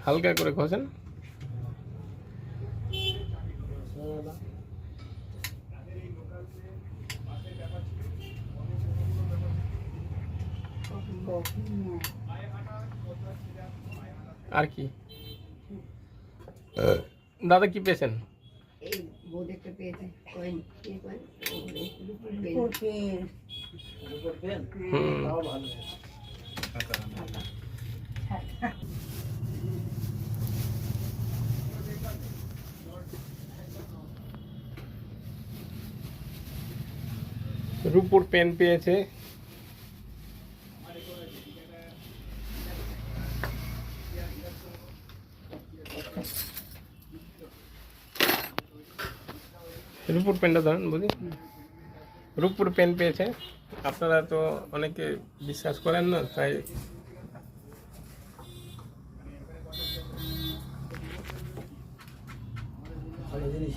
হালকা করে ঘষেন। আর কি দাদা কি পেয়েছেন? রূপোর পেন পেয়েছে। রূপোর পেনটা ধরেন বুঝি। রূপোর পেন পেয়েছে। আপনারা তো অনেকে বিশ্বাস করেন না, তাই জিনিস